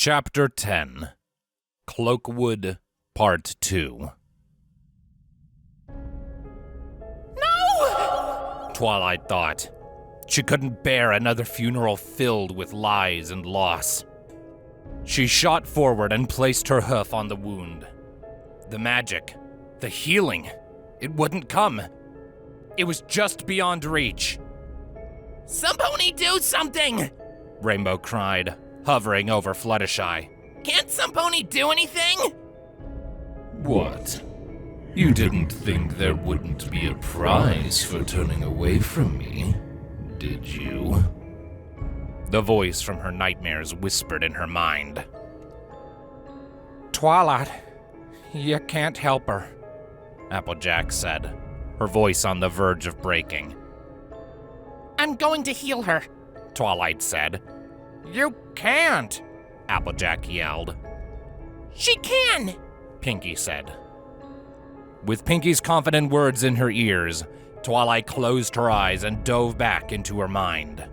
Chapter 10 Cloakwood Part 2. No! Twilight thought. She couldn't bear another funeral filled with lies and loss. She shot forward and placed her hoof on the wound. The magic, the healing, it wouldn't come. It was just beyond reach. Somebody do something! Rainbow cried, hovering over Fluttershy. Can't somebody do anything? What? You didn't think there wouldn't be a prize for turning away from me, did you? The voice from her nightmares whispered in her mind. Twilight, you can't help her, Applejack said, her voice on the verge of breaking. I'm going to heal her, Twilight said. You can't, Applejack yelled. She can, Pinky said. With Pinky's confident words in her ears, Twilight closed her eyes and dove back into her mind.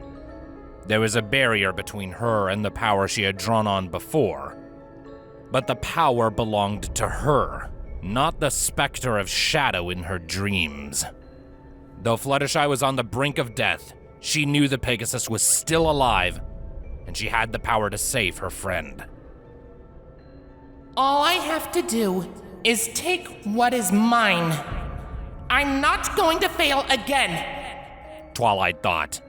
There was a barrier between her and the power she had drawn on before. But the power belonged to her, not the specter of shadow in her dreams. Though Fluttershy was on the brink of death, she knew the Pegasus was still alive, and she had the power to save her friend. All I have to do is take what is mine. I'm not going to fail again, Twilight thought.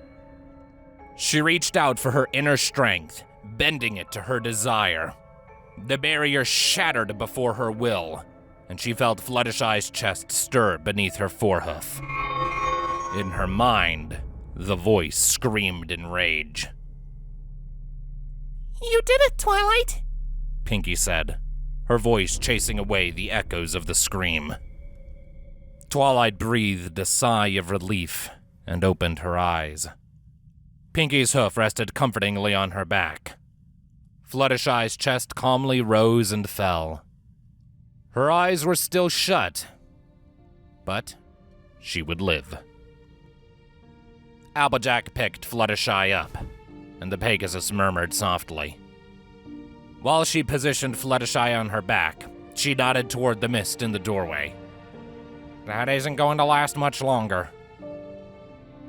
She reached out for her inner strength, bending it to her desire. The barrier shattered before her will, and she felt Fluttershy's chest stir beneath her forehoof. In her mind, the voice screamed in rage. You did it, Twilight, Pinky said, her voice chasing away the echoes of the scream. Twilight breathed a sigh of relief and opened her eyes. Pinky's hoof rested comfortingly on her back. Fluttershy's chest calmly rose and fell. Her eyes were still shut, but she would live. Applejack picked Fluttershy up, and the Pegasus murmured softly. While she positioned Fluttershy on her back, she nodded toward the mist in the doorway. That isn't going to last much longer.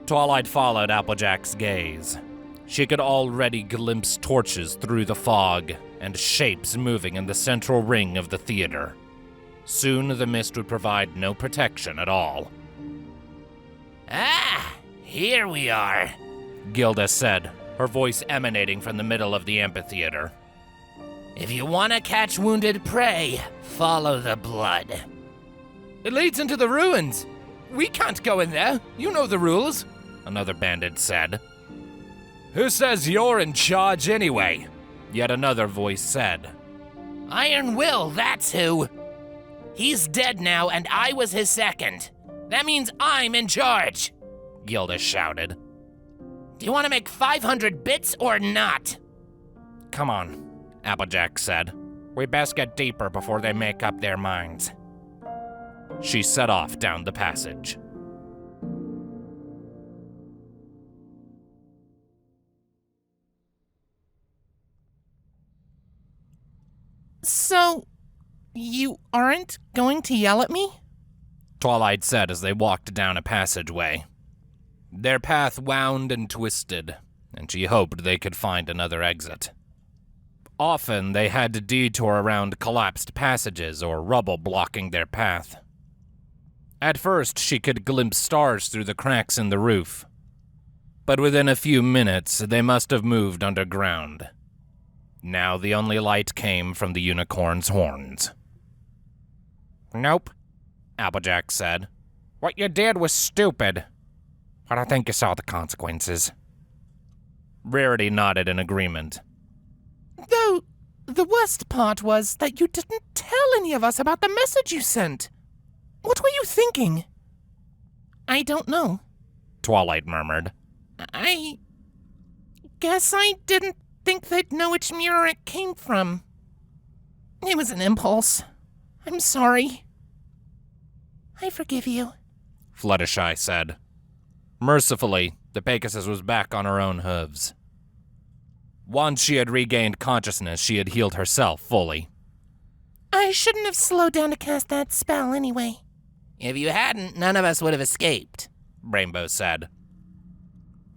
Twilight followed Applejack's gaze. She could already glimpse torches through the fog and shapes moving in the central ring of the theater. Soon the mist would provide no protection at all. Ah, here we are, Gilda said, her voice emanating from the middle of the amphitheater. If you want to catch wounded prey, follow the blood. It leads into the ruins. We can't go in there. You know the rules, another bandit said. Who says you're in charge anyway? Yet another voice said. Iron Will, that's who. He's dead now, and I was his second. That means I'm in charge, Gilda shouted. Do you want to make 500 bits or not? Come on, Applejack said. We best get deeper before they make up their minds. She set off down the passage. So, you aren't going to yell at me? Twilight said as they walked down a passageway. Their path wound and twisted, and she hoped they could find another exit. Often they had to detour around collapsed passages or rubble blocking their path. At first, she could glimpse stars through the cracks in the roof. But within a few minutes, they must have moved underground. Now the only light came from the unicorn's horns. Nope, Applejack said. What you did was stupid. But I think you saw the consequences. Rarity nodded in agreement. Though, the worst part was that you didn't tell any of us about the message you sent. What were you thinking? I don't know, Twilight murmured. I guess I didn't think they'd know which mirror it came from. It was an impulse. I'm sorry. I forgive you, Fluttershy said. Mercifully, the Pegasus was back on her own hooves. Once she had regained consciousness, she had healed herself fully. I shouldn't have slowed down to cast that spell anyway. If you hadn't, none of us would have escaped, Rainbow said.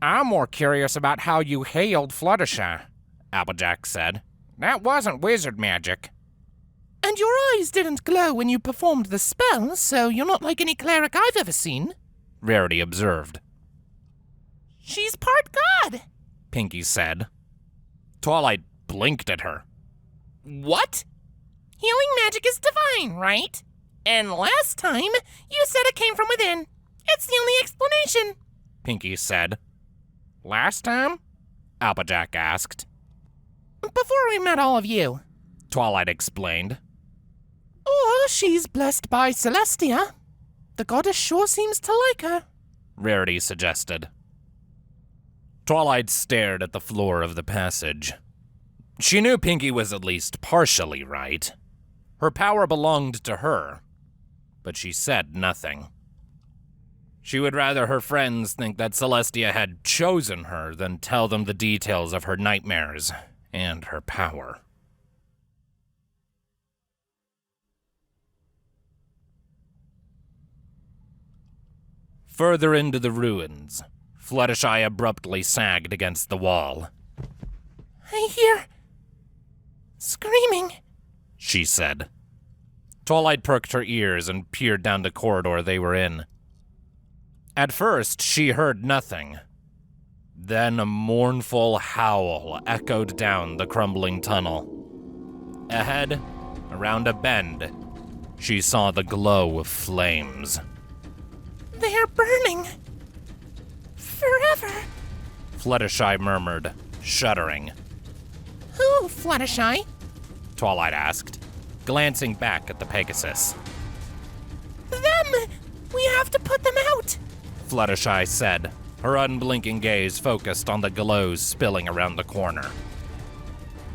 I'm more curious about how you healed Fluttershy, Applejack said. That wasn't wizard magic. And your eyes didn't glow when you performed the spell, so you're not like any cleric I've ever seen, Rarity observed. She's part god, Pinky said. Twilight blinked at her. What? Healing magic is divine, right? And last time, you said it came from within. It's the only explanation, Pinky said. Last time? Applejack asked. Before we met all of you. Twilight explained. Or she's blessed by Celestia. The goddess sure seems to like her, Rarity suggested. Twilight stared at the floor of the passage. She knew Pinky was at least partially right. Her power belonged to her, but she said nothing. She would rather her friends think that Celestia had chosen her than tell them the details of her nightmares and her power. Further into the ruins, Fluttershy abruptly sagged against the wall. I hear screaming, she said. Twilight perked her ears and peered down the corridor they were in. At first, she heard nothing. Then a mournful howl echoed down the crumbling tunnel. Ahead, around a bend, she saw the glow of flames. They're burning. Forever. Fluttershy murmured, shuddering. Who, Fluttershy? Twilight asked, glancing back at the Pegasus. Them! We have to put them out! Fluttershy said, her unblinking gaze focused on the glows spilling around the corner.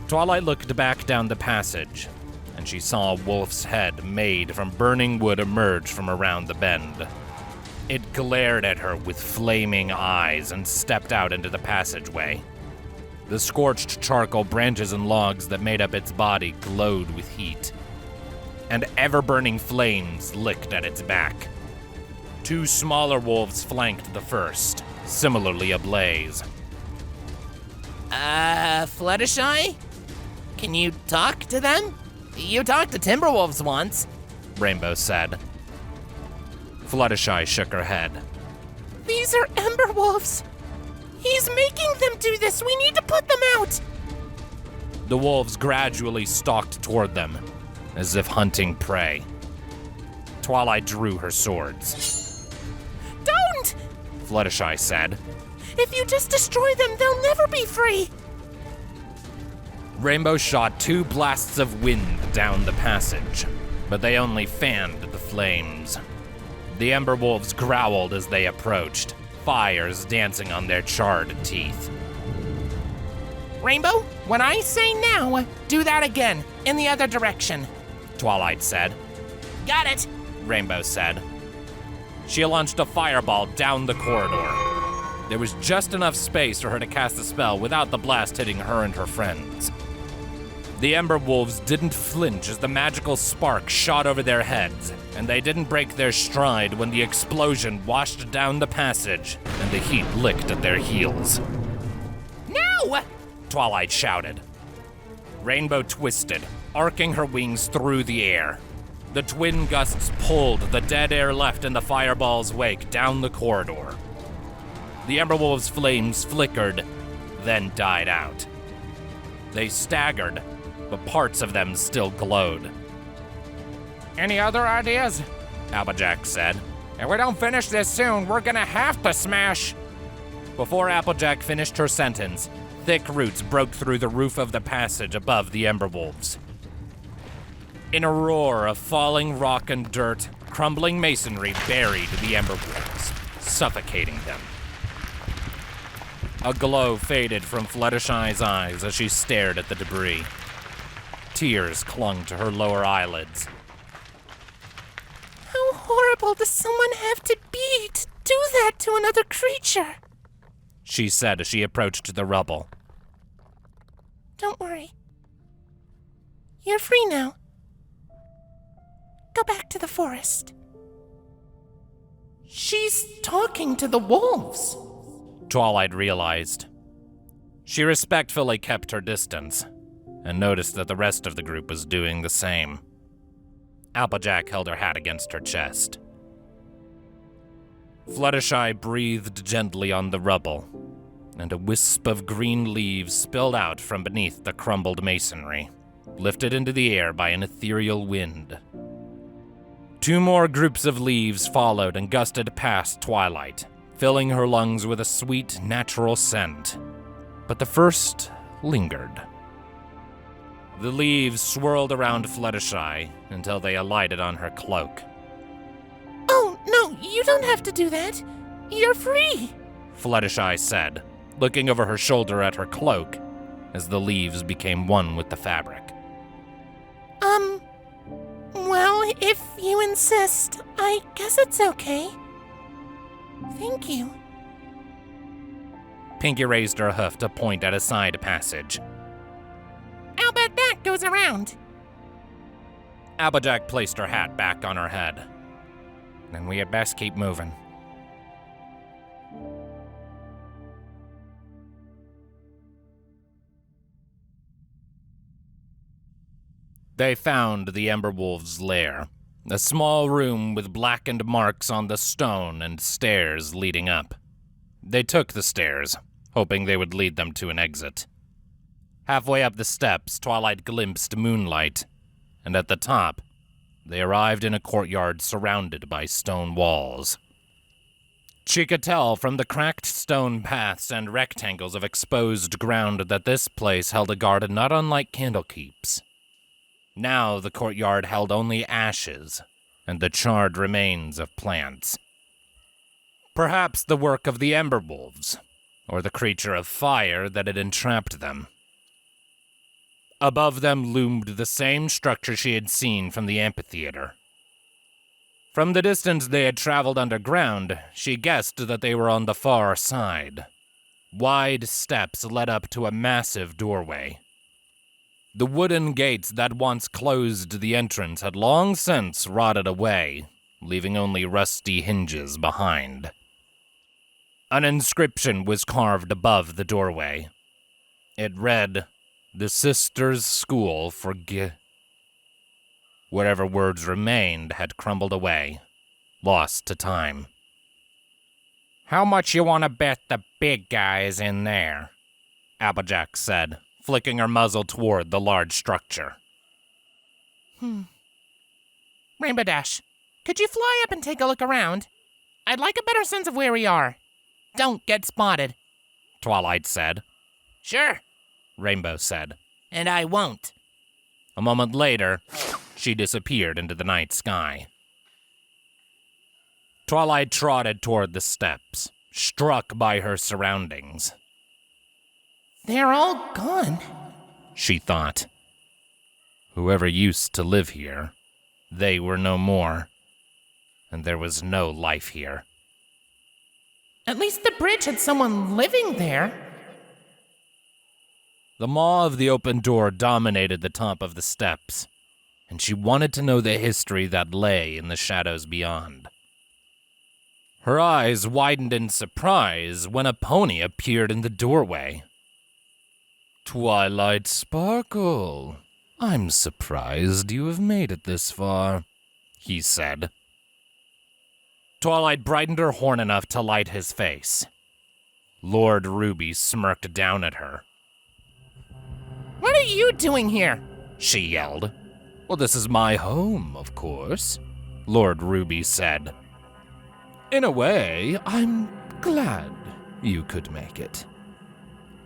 Twilight looked back down the passage, and she saw a wolf's head made from burning wood emerge from around the bend. It glared at her with flaming eyes and stepped out into the passageway. The scorched charcoal branches and logs that made up its body glowed with heat, and ever-burning flames licked at its back. Two smaller wolves flanked the first, similarly ablaze. Fluttershy? Can you talk to them? You talked to Timberwolves once. Rainbow said. Fluttershy shook her head. These are Ember Wolves. He's making them do this. We need to put them out. The wolves gradually stalked toward them, as if hunting prey. Twilight drew her swords. Don't! Fluttershy said. If you just destroy them, they'll never be free. Rainbow shot two blasts of wind down the passage, but they only fanned the flames. The Ember Wolves growled as they approached, fires dancing on their charred teeth. Rainbow, when I say now, do that again, in the other direction, Twilight said. Got it! Rainbow said. She launched a fireball down the corridor. There was just enough space for her to cast a spell without the blast hitting her and her friends. The Ember Wolves didn't flinch as the magical spark shot over their heads, and they didn't break their stride when the explosion washed down the passage and the heat licked at their heels. No! Twilight shouted. Rainbow twisted, arcing her wings through the air. The twin gusts pulled the dead air left in the fireball's wake down the corridor. The Ember Wolves' flames flickered, then died out. They staggered, but parts of them still glowed. Any other ideas? Applejack said. If we don't finish this soon, we're gonna have to smash. Before Applejack finished her sentence, thick roots broke through the roof of the passage above the Ember Wolves. In a roar of falling rock and dirt, crumbling masonry buried the Ember Wolves, suffocating them. A glow faded from Fluttershy's eyes as she stared at the debris. Tears clung to her lower eyelids. How horrible does someone have to be to do that to another creature? She said as she approached the rubble. Don't worry. You're free now. Go back to the forest. She's talking to the wolves. Twilight realized. She respectfully kept her distance, and noticed that the rest of the group was doing the same. Applejack held her hat against her chest. Fluttershy breathed gently on the rubble, and a wisp of green leaves spilled out from beneath the crumbled masonry, lifted into the air by an ethereal wind. 2 more groups of leaves followed and gusted past Twilight, filling her lungs with a sweet, natural scent. But the first lingered. The leaves swirled around Fluttershy until they alighted on her cloak. Oh, no, you don't have to do that. You're free. Fluttershy said, looking over her shoulder at her cloak as the leaves became one with the fabric. Well, if you insist, I guess it's okay. Thank you. Pinky raised her hoof to point at a side passage. I'll bet that goes around. Applejack placed her hat back on her head. Then we had best keep moving. They found the Ember Wolves' lair, a small room with blackened marks on the stone and stairs leading up. They took the stairs, hoping they would lead them to an exit. Halfway up the steps, Twilight glimpsed moonlight, and at the top, they arrived in a courtyard surrounded by stone walls. She could tell from the cracked stone paths and rectangles of exposed ground that this place held a guard not unlike Candlekeep's. Now the courtyard held only ashes and the charred remains of plants. Perhaps the work of the Ember Wolves, or the creature of fire that had entrapped them. Above them loomed the same structure she had seen from the amphitheater. From the distance they had traveled underground, she guessed that they were on the far side. Wide steps led up to a massive doorway. The wooden gates that once closed the entrance had long since rotted away, leaving only rusty hinges behind. An inscription was carved above the doorway. It read, "The Sisters' School for Whatever words remained had crumbled away, lost to time. How much you want to bet the big guy is in there? Applejack said, flicking her muzzle toward the large structure. Rainbow Dash, could you fly up and take a look around? I'd like a better sense of where we are. Don't get spotted. Twilight said. Sure. Rainbow said. And I won't. A moment later, she disappeared into the night sky. Twilight trotted toward the steps, struck by her surroundings. They're all gone, she thought. Whoever used to live here, they were no more, and there was no life here. At least the bridge had someone living there. The maw of the open door dominated the top of the steps, and she wanted to know the history that lay in the shadows beyond. Her eyes widened in surprise when a pony appeared in the doorway. Twilight Sparkle, I'm surprised you have made it this far, he said. Twilight brightened her horn enough to light his face. Lord Ruby smirked down at her. What are you doing here? She yelled. Well, this is my home, of course, Lord Ruby said. In a way, I'm glad you could make it.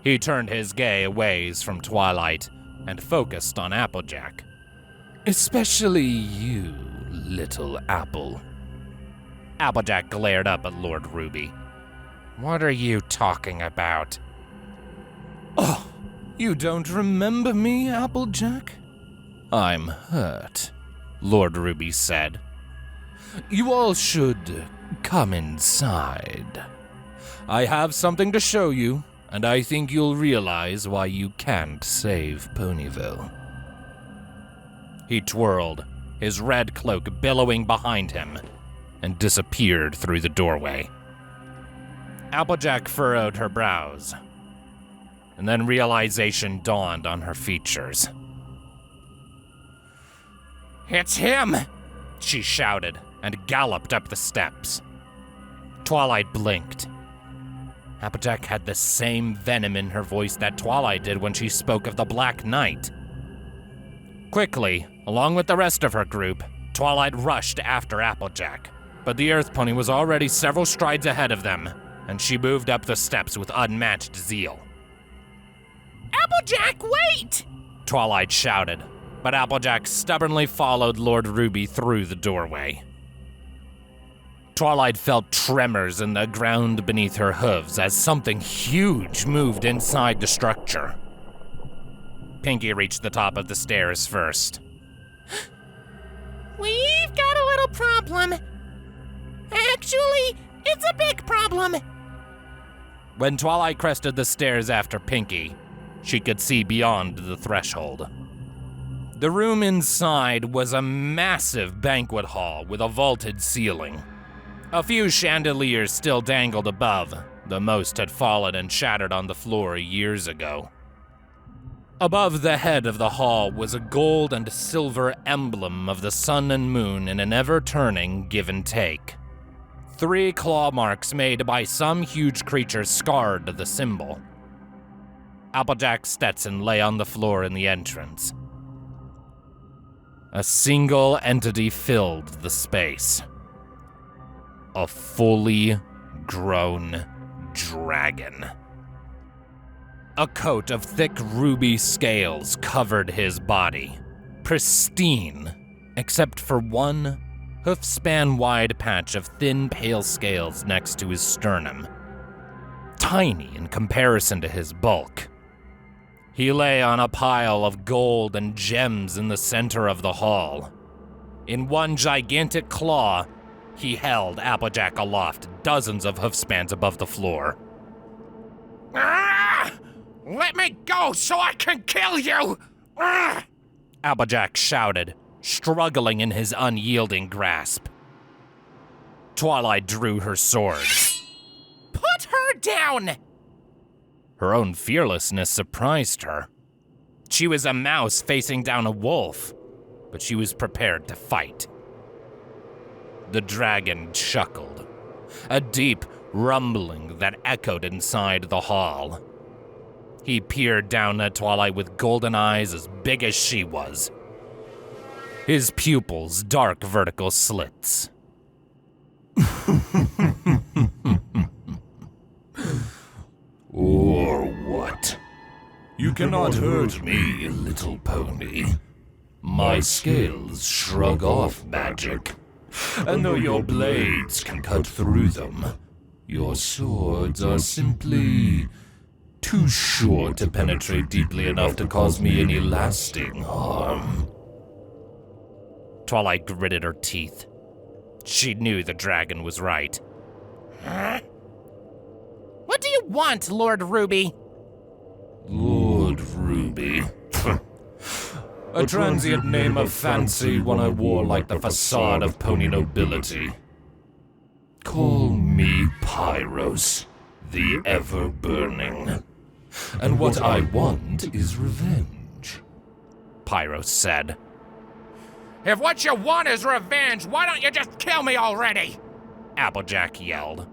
He turned his gay ways from Twilight and focused on Applejack. Especially you, little apple. Applejack glared up at Lord Ruby. What are you talking about? Oh, you don't remember me, Applejack? I'm hurt, Lord Ruby said. You all should come inside. I have something to show you, and I think you'll realize why you can't save Ponyville. He twirled, his red cloak billowing behind him, and disappeared through the doorway. Applejack furrowed her brows, and then realization dawned on her features. It's him! She shouted and galloped up the steps. Twilight blinked. Applejack had the same venom in her voice that Twilight did when she spoke of the Black Knight. Quickly, along with the rest of her group, Twilight rushed after Applejack, but the Earth Pony was already several strides ahead of them, and she moved up the steps with unmatched zeal. Applejack, wait! Twilight shouted, but Applejack stubbornly followed Lord Ruby through the doorway. Twilight felt tremors in the ground beneath her hooves as something huge moved inside the structure. Pinky reached the top of the stairs first. We've got a little problem. Actually, it's a big problem. When Twilight crested the stairs after Pinky, she could see beyond the threshold. The room inside was a massive banquet hall with a vaulted ceiling. A few chandeliers still dangled above. The most had fallen and shattered on the floor years ago. Above the head of the hall was a gold and silver emblem of the sun and moon in an ever-turning give and take. 3 claw marks made by some huge creature scarred the symbol. Applejack's Stetson lay on the floor in the entrance. A single entity filled the space. A fully grown dragon. A coat of thick ruby scales covered his body, pristine, except for one hoof-span-wide patch of thin, pale scales next to his sternum. Tiny in comparison to his bulk. He lay on a pile of gold and gems in the center of the hall. In one gigantic claw, he held Applejack aloft, dozens of hoofspans above the floor. Ah! Let me go so I can kill you! Ah! Applejack shouted, struggling in his unyielding grasp. Twilight drew her sword. Put her down! Her own fearlessness surprised her. She was a mouse facing down a wolf, but she was prepared to fight. The dragon chuckled, a deep rumbling that echoed inside the hall. He peered down at Twilight with golden eyes as big as she was. His pupils dark vertical slits. Or what? You cannot hurt me, little pony. My scales shrug off magic. And though your blades can cut through them, your swords are simply too short to penetrate deeply enough to cause me any lasting harm. Twilight gritted her teeth. She knew the dragon was right. Huh? What do you want, Lord Ruby? Lord Ruby. A transient name of fancy one I wore like the facade of pony nobility. Call me Pyros, the ever-burning. And what I want is revenge, Pyros said. If what you want is revenge, why don't you just kill me already? Applejack yelled.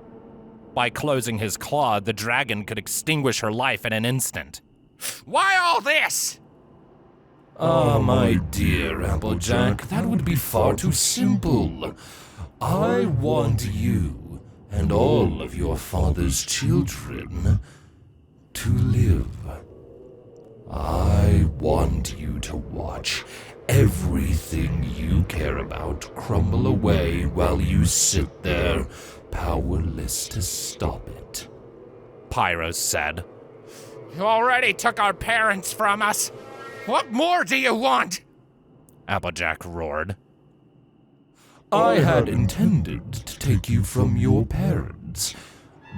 By closing his claw, the dragon could extinguish her life in an instant. Why all this? Ah, my dear Applejack, that would be far too simple. I want you and all of your father's children to live. I want you to watch everything you care about crumble away while you sit there, powerless to stop it, Pyros said. You already took our parents from us. What more do you want? Applejack roared. I had intended to take you from your parents,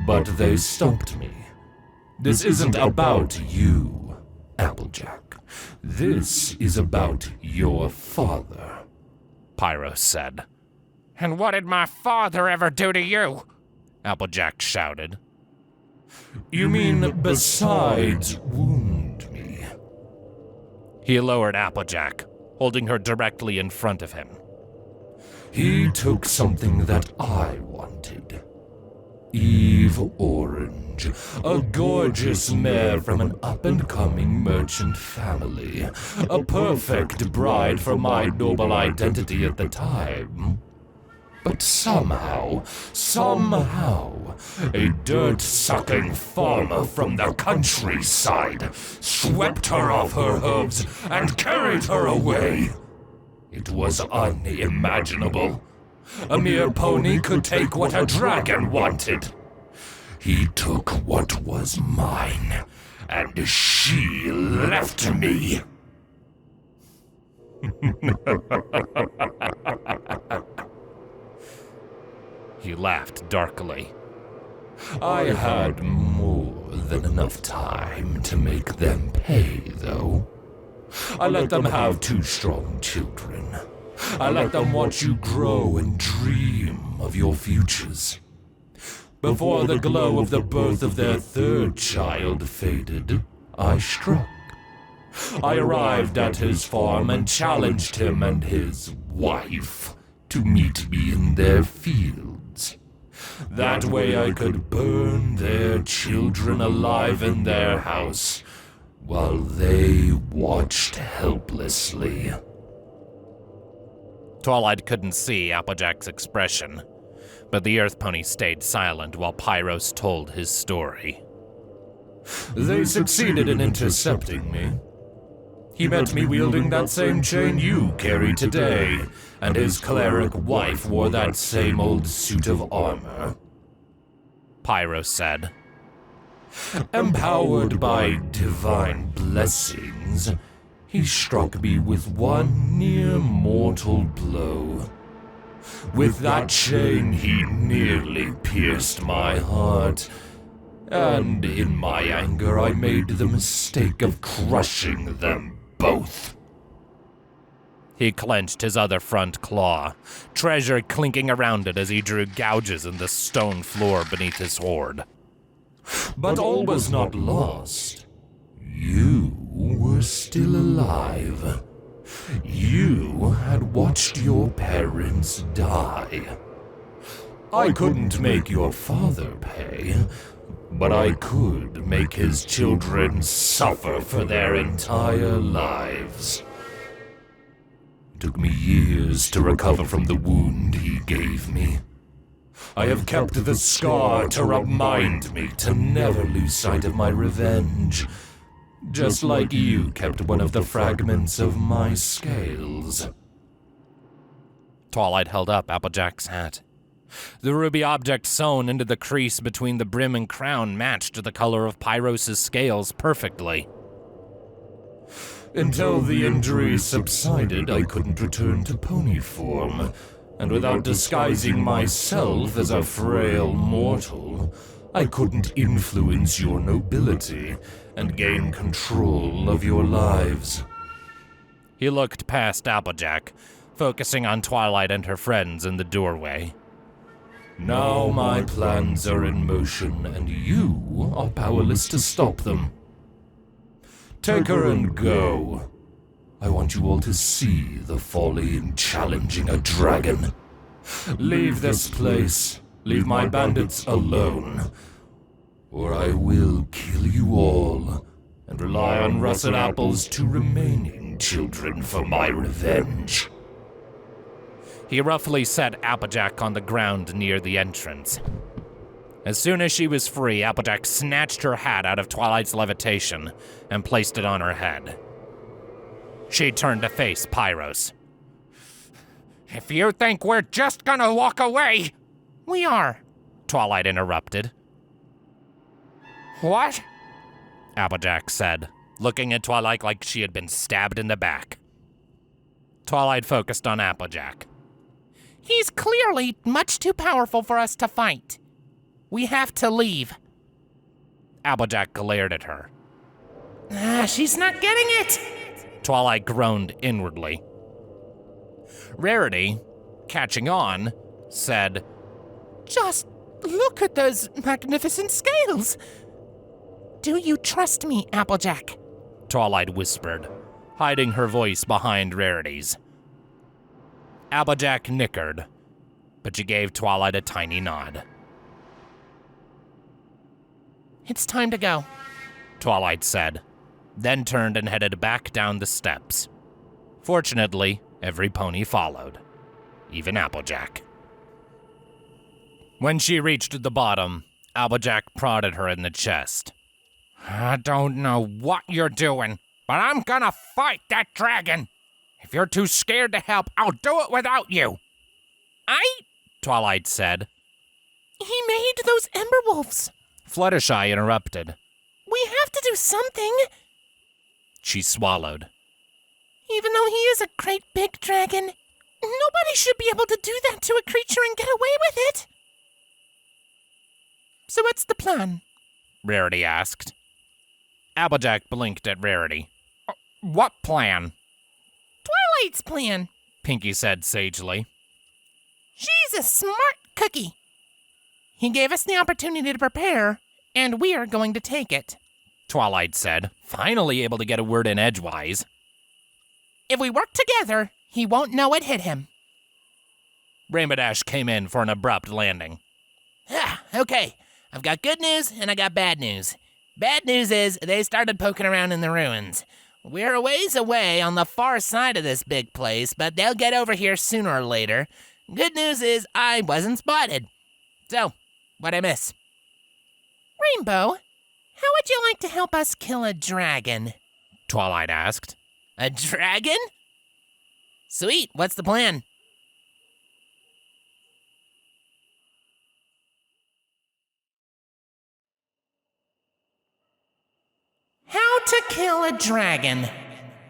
but they stopped me. This isn't about you, Applejack. This is about your father, Pyros said. And what did my father ever do to you? Applejack shouted. You mean besides wound me? He lowered Applejack, holding her directly in front of him. He took something that I wanted. Eve Orange, a gorgeous mare from an up-and-coming merchant family. A perfect bride for my noble identity at the time. But somehow, a dirt-sucking farmer from the countryside swept her off her hooves and carried her away. It was unimaginable. A mere pony could take what a dragon wanted. He took what was mine, and she left me. He laughed darkly. I had more than enough time to make them pay, though. I let them have 2 strong children. I let them watch you grow and dream of your futures. Before the glow of the birth of their 3rd child faded, I struck. I arrived at his farm and challenged him and his wife to meet me in their fields. That way I could burn their children alive in their house while they watched helplessly. Twilight couldn't see Applejack's expression, but the Earth Pony stayed silent while Pyros told his story. They succeeded in intercepting me. He met me wielding that same chain you carry today, and his cleric wife wore that same old suit of armor. Pyros said. Empowered by divine blessings, he struck me with one near-mortal blow. With that chain, he nearly pierced my heart, and in my anger, I made the mistake of crushing them both. He clenched his other front claw, treasure clinking around it as he drew gouges in the stone floor beneath his hoard. But all was not lost. You were still alive. You had watched your parents die. I couldn't make your father pay, but I could make his children suffer for their entire lives. It took me years to recover from the wound he gave me. I have kept the scar to remind me to never lose sight of my revenge, just like you kept one of the fragments of my scales. Twilight held up Applejack's hat. The ruby object sewn into the crease between the brim and crown matched the color of Pyros' scales perfectly. Until the injury subsided, I couldn't return to pony form, and without disguising myself as a frail mortal, I couldn't influence your nobility and gain control of your lives. He looked past Applejack, focusing on Twilight and her friends in the doorway. Now my plans are in motion, and you are powerless to stop them. Take her and go. I want you all to see the folly in challenging a dragon. Leave this place. Leave my bandits alone, or I will kill you all and rely on russet apples to remaining children for my revenge. He roughly set Applejack on the ground near the entrance. As soon as she was free, Applejack snatched her hat out of Twilight's levitation and placed it on her head. She turned to face Pyros. If you think we're just gonna walk away... We are, Twilight interrupted. What? Applejack said, looking at Twilight like she had been stabbed in the back. Twilight focused on Applejack. He's clearly much too powerful for us to fight. We have to leave. Applejack glared at her. She's not getting it! Twilight groaned inwardly. Rarity, catching on, said, Just look at those magnificent scales! Do you trust me, Applejack? Twilight whispered, hiding her voice behind Rarity's. Applejack nickered, but she gave Twilight a tiny nod. It's time to go, Twilight said, then turned and headed back down the steps. Fortunately, every pony followed, even Applejack. When she reached the bottom, Applejack prodded her in the chest. I don't know what you're doing, but I'm gonna fight that dragon. If you're too scared to help, I'll do it without you. Twilight said. He made those Ember Wolves. Fluttershy interrupted. We have to do something. She swallowed. Even though he is a great big dragon, nobody should be able to do that to a creature and get away with it. So what's the plan? Rarity asked. Applejack blinked at Rarity. What plan? Twilight's plan. Pinky said sagely. She's a smart cookie. He gave us the opportunity to prepare, and we are going to take it. Twilight said, finally able to get a word in edgewise. If we work together, he won't know it hit him. Rainbow Dash came in for an abrupt landing. Okay, I've got good news and I got bad news. Bad news is they started poking around in the ruins. We're a ways away on the far side of this big place, but they'll get over here sooner or later. Good news is I wasn't spotted. So, what'd I miss? Rainbow, how would you like to help us kill a dragon? Twilight asked. A dragon? Sweet, what's the plan? How to kill a dragon,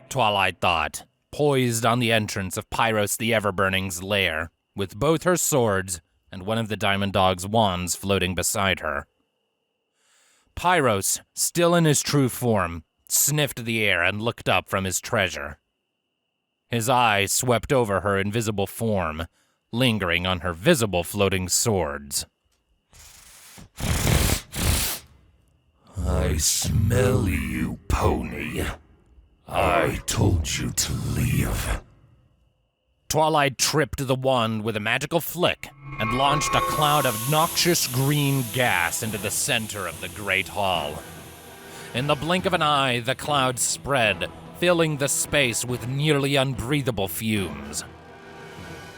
Twilight thought, poised on the entrance of Pyros the Everburning's lair, with both her swords and one of the Diamond Dog's wands floating beside her. Pyros, still in his true form, sniffed the air and looked up from his treasure. His eyes swept over her invisible form, lingering on her visible floating swords. I smell you, pony. I told you to leave. Twilight tripped the wand with a magical flick and launched a cloud of noxious green gas into the center of the great hall. In the blink of an eye, the cloud spread, filling the space with nearly unbreathable fumes.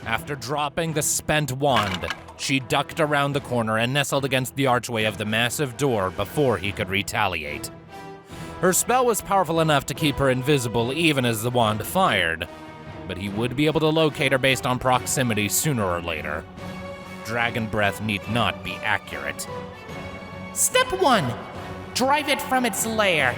After dropping the spent wand, she ducked around the corner and nestled against the archway of the massive door before he could retaliate. Her spell was powerful enough to keep her invisible even as the wand fired, but he would be able to locate her based on proximity sooner or later. Dragon breath need not be accurate. Step 1. Drive it from its lair.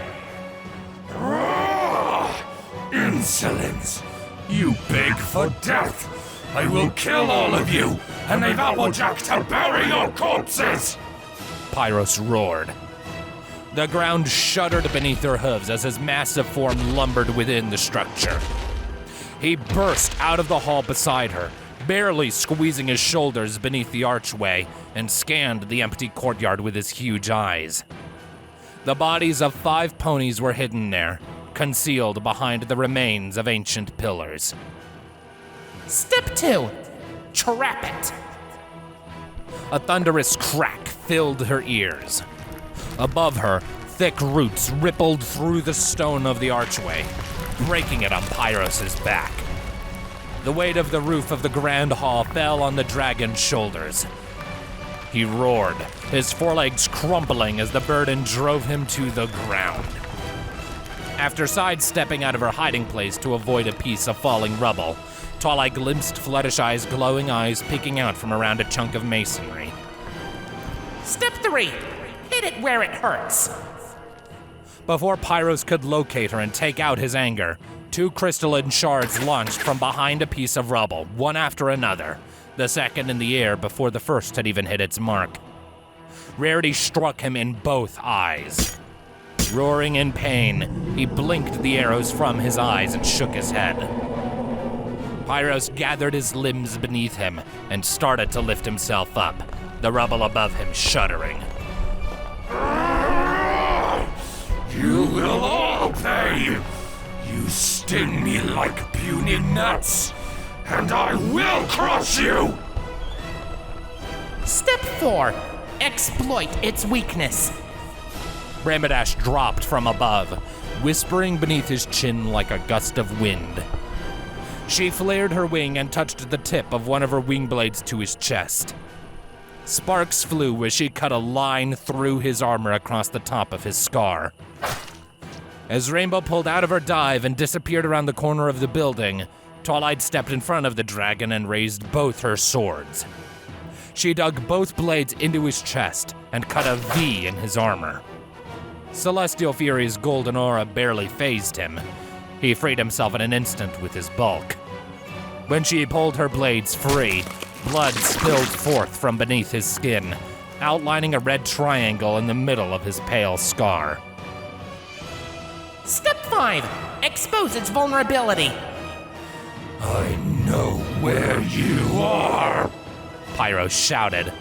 Insolence! You beg for death! I will kill all of you, and leave Applejack to bury your corpses! Pyros roared. The ground shuddered beneath her hooves as his massive form lumbered within the structure. He burst out of the hall beside her, barely squeezing his shoulders beneath the archway, and scanned the empty courtyard with his huge eyes. The bodies of 5 ponies were hidden there, concealed behind the remains of ancient pillars. Step 2. Trap it. A thunderous crack filled her ears. Above her, thick roots rippled through the stone of the archway, breaking it on Pyros' back. The weight of the roof of the grand hall fell on the dragon's shoulders. He roared, his forelegs crumpling as the burden drove him to the ground. After sidestepping out of her hiding place to avoid a piece of falling rubble, Twilight glimpsed Fluttershy's glowing eyes peeking out from around a chunk of masonry. Step 3. Hit it where it hurts. Before Pyros could locate her and take out his anger, 2 crystalline shards launched from behind a piece of rubble, one after another, the second in the air before the first had even hit its mark. Rarity struck him in both eyes. Roaring in pain, he blinked the arrows from his eyes and shook his head. Pyros gathered his limbs beneath him and started to lift himself up, the rubble above him shuddering. You will all pay! You sting me like puny gnats, and I will crush you! Step 4. Exploit its weakness. Ramaddash dropped from above, whispering beneath his chin like a gust of wind. She flared her wing and touched the tip of one of her wing blades to his chest. Sparks flew as she cut a line through his armor across the top of his scar. As Rainbow pulled out of her dive and disappeared around the corner of the building, Twilight stepped in front of the dragon and raised both her swords. She dug both blades into his chest and cut a V in his armor. Celestial Fury's golden aura barely fazed him. He freed himself in an instant with his bulk. When she pulled her blades free, blood spilled forth from beneath his skin, outlining a red triangle in the middle of his pale scar. Step 5. Expose its vulnerability. I know where you are! Pyros shouted.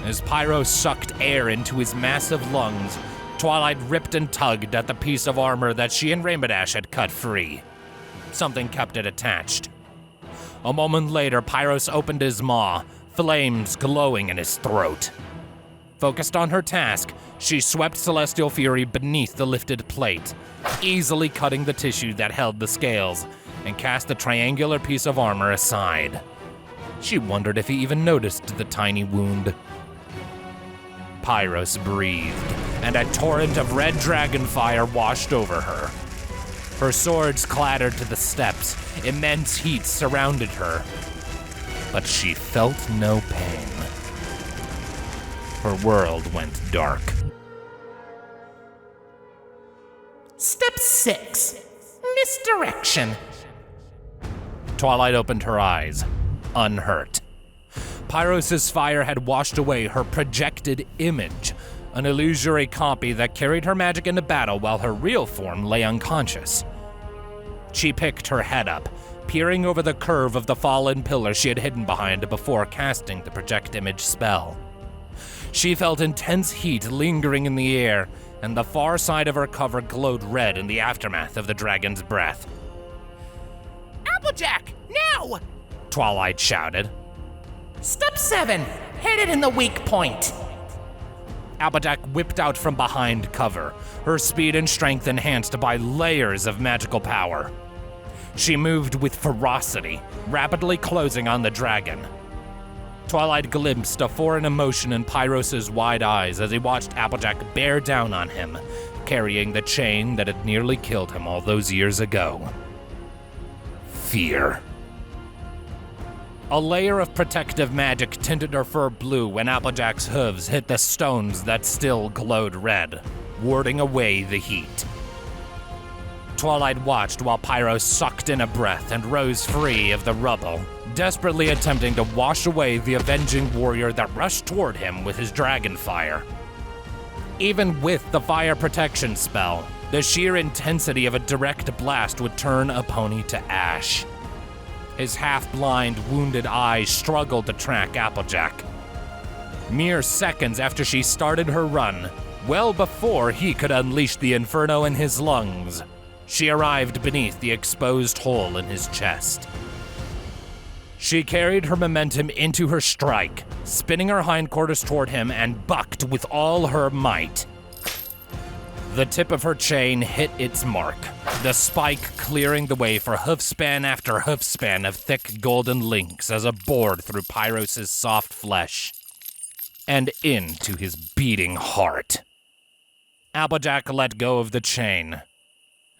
As Pyros sucked air into his massive lungs, Twilight ripped and tugged at the piece of armor that she and Ramaddash had cut free. Something kept it attached. A moment later, Pyros opened his maw, flames glowing in his throat. Focused on her task, she swept Celestial Fury beneath the lifted plate, easily cutting the tissue that held the scales, and cast the triangular piece of armor aside. She wondered if he even noticed the tiny wound. Pyros breathed, and a torrent of red dragon fire washed over her. Her swords clattered to the steps, immense heat surrounded her, but she felt no pain. Her world went dark. Step 6. Misdirection. Twilight opened her eyes, unhurt. Pyros' fire had washed away her projected image, an illusory copy that carried her magic into battle while her real form lay unconscious. She picked her head up, peering over the curve of the fallen pillar she had hidden behind before casting the project image spell. She felt intense heat lingering in the air, and the far side of her cover glowed red in the aftermath of the dragon's breath. Applejack, now! Twilight shouted. Step 7. Hit it in the weak point. Applejack whipped out from behind cover, her speed and strength enhanced by layers of magical power. She moved with ferocity, rapidly closing on the dragon. Twilight glimpsed a foreign emotion in Pyros' wide eyes as he watched Applejack bear down on him, carrying the chain that had nearly killed him all those years ago. Fear. A layer of protective magic tinted her fur blue when Applejack's hooves hit the stones that still glowed red, warding away the heat. Twilight watched while Pyros sucked in a breath and rose free of the rubble, desperately attempting to wash away the avenging warrior that rushed toward him with his dragon fire. Even with the fire protection spell, the sheer intensity of a direct blast would turn a pony to ash. His half-blind, wounded eyes struggled to track Applejack. Mere seconds after she started her run, well before he could unleash the inferno in his lungs, she arrived beneath the exposed hole in his chest. She carried her momentum into her strike, spinning her hindquarters toward him and bucked with all her might. The tip of her chain hit its mark, the spike clearing the way for hoofspan after hoofspan of thick golden links as it bored through Pyros' soft flesh and into his beating heart. Applejack let go of the chain,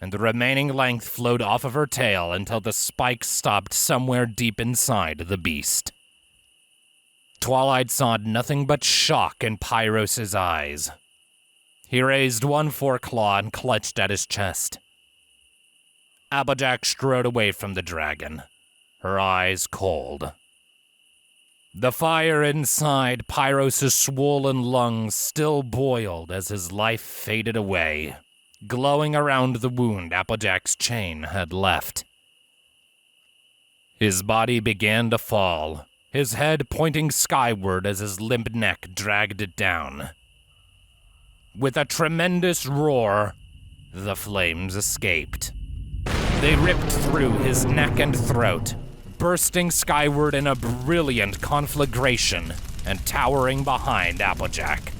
and the remaining length flowed off of her tail until the spike stopped somewhere deep inside the beast. Twilight saw nothing but shock in Pyros' eyes. He raised one foreclaw and clutched at his chest. Applejack strode away from the dragon, her eyes cold. The fire inside Pyros' swollen lungs still boiled as his life faded away, glowing around the wound Applejack's chain had left. His body began to fall, his head pointing skyward as his limp neck dragged it down. With a tremendous roar, the flames escaped. They ripped through his neck and throat, bursting skyward in a brilliant conflagration and towering behind Applejack.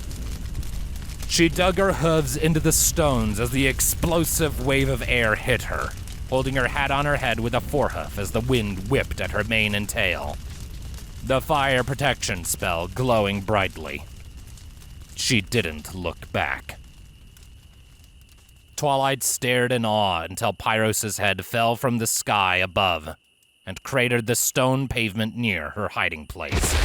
She dug her hooves into the stones as the explosive wave of air hit her, holding her hat on her head with a forehoof as the wind whipped at her mane and tail. The fire protection spell glowing brightly. She didn't look back. Twilight stared in awe until Pyros' head fell from the sky above and cratered the stone pavement near her hiding place.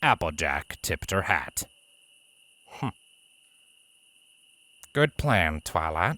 Applejack tipped her hat. Good plan, Twilight.